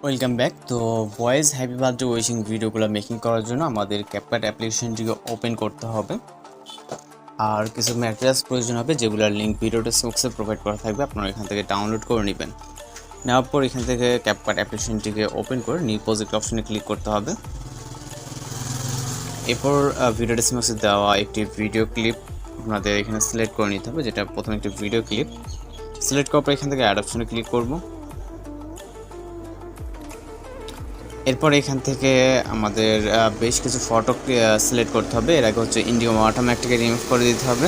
Welcome back. তো voice happy birthday wishing ভিডিওগুলো making করার জন্য আমাদের ক্যাপকাট অ্যাপ্লিকেশনটিকে ওপেন করতে হবে। আর কিছু ম্যাটেরিয়ালস প্রয়োজন হবে, যেগুলোর লিঙ্ক ভিডিও ডেসক্রিপশনে প্রোভাইড করা থাকবে। আপনারা এখান থেকে ডাউনলোড করে নেবেন। নেওয়ার পর এখান থেকে ক্যাপকাট অ্যাপ্লিকেশনটিকে ওপেন করে নিউ প্রজেক্ট অপশনে ক্লিক করতে হবে। এরপর ভিডিও ডেসক্রিপশনে দেওয়া একটি ভিডিও ক্লিপ আপনাদের এখানে সিলেক্ট করে নিতে হবে, যেটা প্রথমে একটি ভিডিও ক্লিপ সিলেক্ট করার পর এখান থেকে অ্যাড অপশনে ক্লিক করব। এরপর এখান থেকে আমাদের বেশ কিছু ফটো সিলেক্ট করতে হবে। এর আগে হচ্ছে ইন্ডিগো ওয়াটারমার্কটাকে রিমুভ করে দিতে হবে।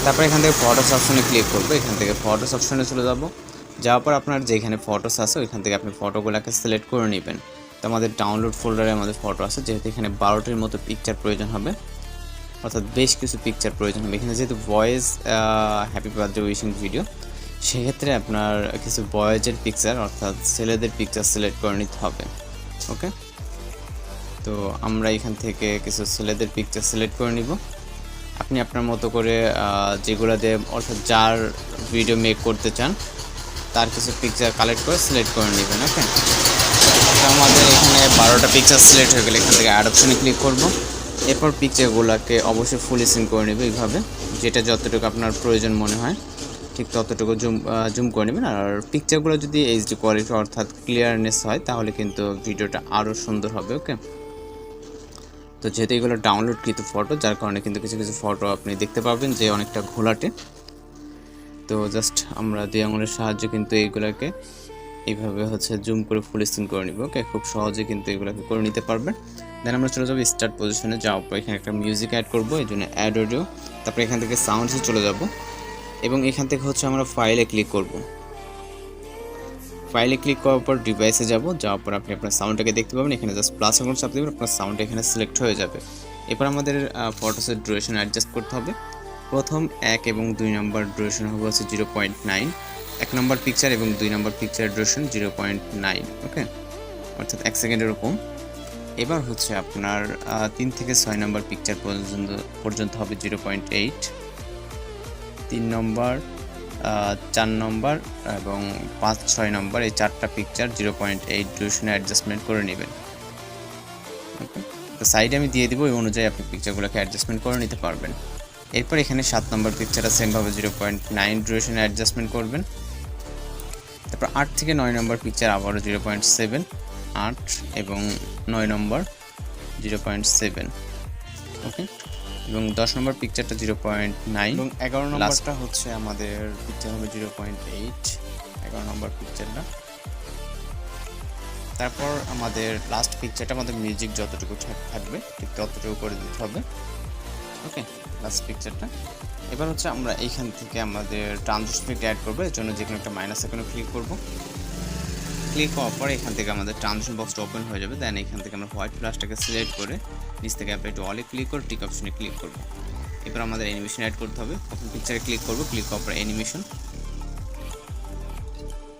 তারপর এখান থেকে ফটোস অপশনে ক্লিক করবো। এখান থেকে ফটোস অপশনে চলে যাব। যাওয়ার পর আপনার যেখানে ফটোস আছে ওইখান থেকে আপনি ফটোগুলোকে সিলেক্ট করে নেবেন। তো আমাদের ডাউনলোড ফোল্ডারে আমাদের ফটো আছে, যেহেতু এখানে 12টির মতো পিকচার প্রয়োজন হবে, অর্থাৎ বেশ কিছু পিকচার প্রয়োজন হবে। এখানে যেহেতু voice happy birthday wishing video, সেক্ষেত্রে আপনার কিছু বয়েজের পিকচার অর্থাৎ ছেলেদের পিকচার সিলেক্ট করে নিতে হবে। ওকে, তো আমরা এখান থেকে কিছু ছেলেদের পিকচার সিলেক্ট করে নিব। আপনি আপনার মতো করে যেগুলো দিয়ে অর্থাৎ যার ভিডিও মেক করতে চান তার কিছু পিকচার কালেক্ট করে সিলেক্ট করে নেবেন। ওকে, তো আমাদের এখানে 12টা পিকচার সিলেক্ট হয়ে গেলে এখান থেকে অ্যাড অপশনে ক্লিক করব। এরপর পিকচারগুলোকে অবশ্যই ফুল স্ক্রিন করে নেবে এইভাবে, যেটা যতটুকু আপনার প্রয়োজন মনে হয় ঠিক ততটুকু জুম করে নেবেন। আর পিকচারগুলো যদি এইচডি কোয়ালিটি অর্থাৎ ক্লিয়ারনেস হয় তাহলে কিন্তু ভিডিওটা আরও সুন্দর হবে। ওকে, তো যেহেতু এগুলো ডাউনলোড কিন্তু ফটো, যার কারণে কিন্তু কিছু কিছু ফটো আপনি দেখতে পাবেন যে অনেকটা ঘোলাটে। তো জাস্ট আমরা দুই আঙুলের সাহায্যে কিন্তু এইগুলোকে এইভাবে হচ্ছে জুম করে ফুল স্ক্রিন করে নিব। ওকে, খুব সহজে কিন্তু এগুলোকে করে নিতে পারবেন। দেন আমরা চলে যাবো স্টার্ট পজিশনে। যাওয়ার পর এখানে একটা মিউজিক অ্যাড করবো, এই জন্য অ্যাড অডিও। তারপর এখান থেকে সাউন্ডসে চলে যাব এবং এখান থেকে হচ্ছে আমরা ফাইলে ক্লিক করব। ফাইলে ক্লিক করার পর ডিভাইসে যাওয়ার পর আপনি আপনার সাউন্ডটাকে দেখতে পাবেন। এখানে জাস্ট প্লাস আইকন চাপ দেবেন, আপনার সাউন্ড এখানে সিলেক্ট হয়ে যাবে। এরপর আমাদের ফটোসের ডিউরেশন অ্যাডজাস্ট করতে হবে। প্রথম 1 এবং 2 নম্বর ডিউরেশন হবে হচ্ছে 0.9, 1 নম্বর পিকচার এবং 2 নম্বর পিকচারের ডিউরেশন 0.9। ওকে, অর্থাৎ 1 সেকেন্ডের এরকম। এবার হচ্ছে আপনার 3 থেকে 6 নম্বর পিকচার পর্যন্ত হবে 0.8, 3 নম্বর 4 নম্বর এবং 5-6 নম্বর এই 4টা পিকচার 0.8 ডিউরেশনে অ্যাডজাস্টমেন্ট করে নেবেন। ওকে, তো সাইডে আমি দিয়ে দিব, এই অনুযায়ী আপনি পিকচারগুলোকে অ্যাডজাস্টমেন্ট করে নিতে পারবেন। এরপর এখানে 7 নম্বর পিকচারটা সেমভাবে 0.9 ডিউরেশনে অ্যাডজাস্টমেন্ট করবেন। তারপর 8 থেকে 9 নম্বর পিকচার আবারও 0.7, 8 এবং 9 নম্বর 0.7। ওকে, এবং 10 নম্বর পিকচারটা 0.9 এবং 11 নম্বরটা হচ্ছে আমাদের পিকচার হবে 0.8, 11 নম্বর পিকচারটা। তারপর আমাদের লাস্ট পিকচারটা আমাদের মিউজিক যতটুকু থাকবে ঠিক ততটুকু করে দিতে হবে। ওকে, লাস্ট পিকচারটা। এবার হচ্ছে আমরা এইখান থেকে আমাদের ট্রানজিশন ইফেক্ট অ্যাড করবো, এর জন্য যে কোনো একটা মাইনাস আইকনে ক্লিক করব। ক্লিক হওয়ার পর এখান থেকে আমাদের ট্রানজিশন বক্সটা ওপেন হয়ে যাবে। দেন এখান থেকে আমরা হোয়াইট প্লাসটাকে সিলেক্ট করে নিচ থেকে অ্যাপ্লাই টু অলে ক্লিক করে টিক অপশনে ক্লিক করব। এরপর আমাদের অ্যানিমেশন অ্যাড করতে হবে। প্রথম পিকচারে ক্লিক করব, ক্লিক করার পর অ্যানিমেশন।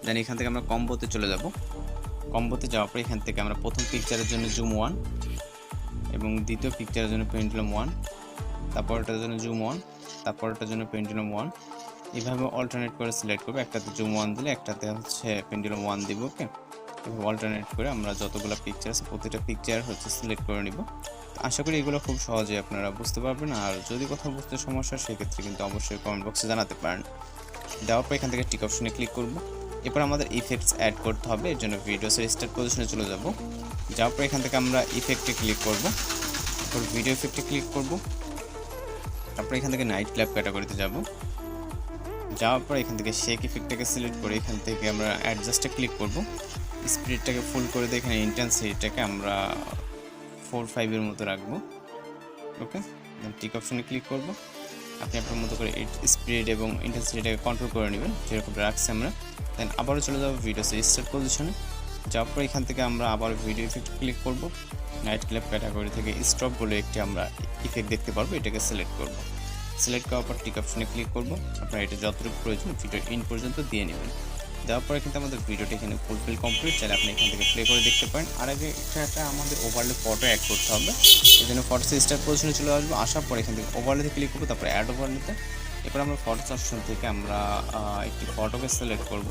দেন এখান থেকে আমরা কম্বোতে চলে যাব। কম্বোতে যাওয়ার পর এখান থেকে আমরা প্রথম পিকচারের জন্য জুম 1 এবং দ্বিতীয় পিকচারের জন্য পেন্ডুলাম 1, তারপরটার জন্য জুম 1, তারপরটার জন্য পেন্ডুলাম 1, এইভাবে অল্টারনেট করে সিলেক্ট করবো। একটাতে জুম 1 দিলে একটাতে হচ্ছে পেন্ডুলাম 1 দিব। ওকে, এভাবে অল্টারনেট করে আমরা যতগুলো পিকচার আছে প্রতিটা পিকচার হচ্ছে সিলেক্ট করে নিব। আশা করি এগুলো খুব সহজে আপনারা বুঝতে পারবেন। আর যদি কোথাও বুঝতে সমস্যা সেক্ষেত্রে কিন্তু অবশ্যই কমেন্ট বক্সে জানাতে পারেন। দেওয়ার পর এখান থেকে টিক অপশনে ক্লিক করব। এরপর আমাদের ইফেক্টস অ্যাড করতে হবে, এর জন্য ভিডিওসের স্টার্ট পজিশনে চলে যাব। যাওয়ার পর এখান থেকে আমরা ইফেক্টে ক্লিক করব, তারপর ভিডিও ইফেক্টে ক্লিক করব। তারপর এখান থেকে নাইট ক্ল্যাপ ক্যাটাগরিতে যাব। যাওয়ার পর এখান থেকে শেক ইফেক্টটাকে সিলেক্ট করে এখান থেকে আমরা অ্যাডজাস্টে ক্লিক করব। স্পিডটাকে ফুল করে দিয়ে এখানে ইন্টেন্সিটিটাকে আমরা 4-5 এর মতো রাখবো। ওকে, দেন টিক অপশনে ক্লিক করব। আপনি আপনার মতো করে স্পিড এবং ইন্টেন্সিটিটাকে কন্ট্রোল করে নেবেন যেরকম রাখছি আমরা। দেন আবারও চলে যাবো ভিডিওসের স্টার্ট পজিশনে। যাওয়ার পর এখান থেকে আমরা আবার ভিডিও ইফেক্ট ক্লিক করব। নাইট ক্ল্যাপ ক্যাটাগরি থেকে স্টপ বলে একটি আমরা ইফেক্ট দেখতে পারবো, এটাকে সিলেক্ট করব। সিলেক্ট করার পর টিক অপশনে ক্লিক করব। আপনারা এটা যতটুকু প্রয়োজন ভিডিও ইন পর্যন্ত দিয়ে নেবেন। দেওয়ার পরে কিন্তু আমাদের ভিডিওটি এখানে ফুলফিল কমপ্লিট। চাইলে আপনি এখান থেকে প্লে করে দেখতে পারেন। আর আগে একটা আমাদের ওভারলে ফটো অ্যাড করতে হবে, এই জন্য ফটো স্টার্ট পজিশনে চলে আসবো। আসার পর এখান থেকে ওভারলেতে ক্লিক করবো, তারপরে অ্যাড ওভারলেতে। এরপর আমরা ফটোস অপশন থেকে আমরা একটি ফটোকে সিলেক্ট করব,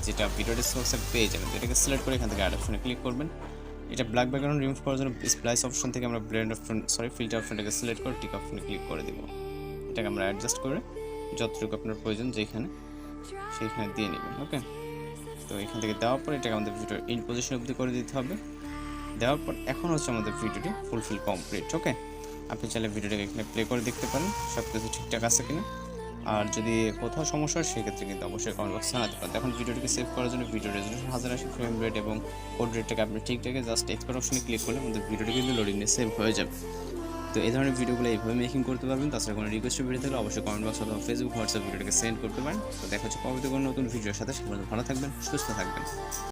যেটা ভিডিও ডেসক্রিপশনে পেয়ে যাবেন। এটাকে সিলেক্ট করে এখান থেকে অ্যাড অপশনে ক্লিক করবেন। এটা ব্ল্যাক ব্যাকগ্রাউন্ড রিমুভ করার জন্য স্প্লাইস অপশন থেকে আমরা ব্লেন্ড অপশন ফিল্টার অপশনটাকে সিলেক্ট করে টিক অপশনে ক্লিক করে দিব। এটাকে আমরা অ্যাডজাস্ট করে যতটুকু আপনার প্রয়োজন যেখানে সেইখানে দিয়ে নেবেন। ওকে, তো এখান থেকে দেওয়ার পর এটাকে আমাদের ভিডিও ইন পজিশন অবধি করে দিতে হবে। দেওয়ার পর এখন হচ্ছে আমাদের ভিডিওটি ফুলফিল কমপ্লিট। ওকে, আপনি চাইলে ভিডিওটাকে এখানে প্লে করে দেখতে পারেন সব কিছু ঠিকঠাক আছে কিনা। আর যদি কোথাও সমস্যা হয় সেক্ষেত্রে কিন্তু অবশ্যই কমেন্ট বক্সে জানাতে পারেন। এখন ভিডিওটিকে সেভ করার জন্য ভিডিও রেজলিউশন 1080 ফ্রেম রেট এবং কোড রেটটাকে আপনি ঠিকঠাক জাস্ট এক্সপোর্ট অপশনে ক্লিক করলে আমাদের ভিডিওটি কিন্তু লোডিংয়ে সেভ হয়ে যাবে। তো এই ধরনের ভিডিওগুলো এইভাবে মেকিং করতে পারবেন। তাছাড়া কোনো রিকোয়েস্ট ভিডিও থাকলে অবশ্যই কমেন্ট বক্স অথবা ফেসবুক হোয়াটসঅ্যাপ ভিডিওটাকে সেন্ড করতে পারেন। তো দেখা হচ্ছে পরবর্তী কোনো নতুন ভিডিওর সাথে। সেগুলো ভালো থাকবেন, সুস্থ থাকবেন।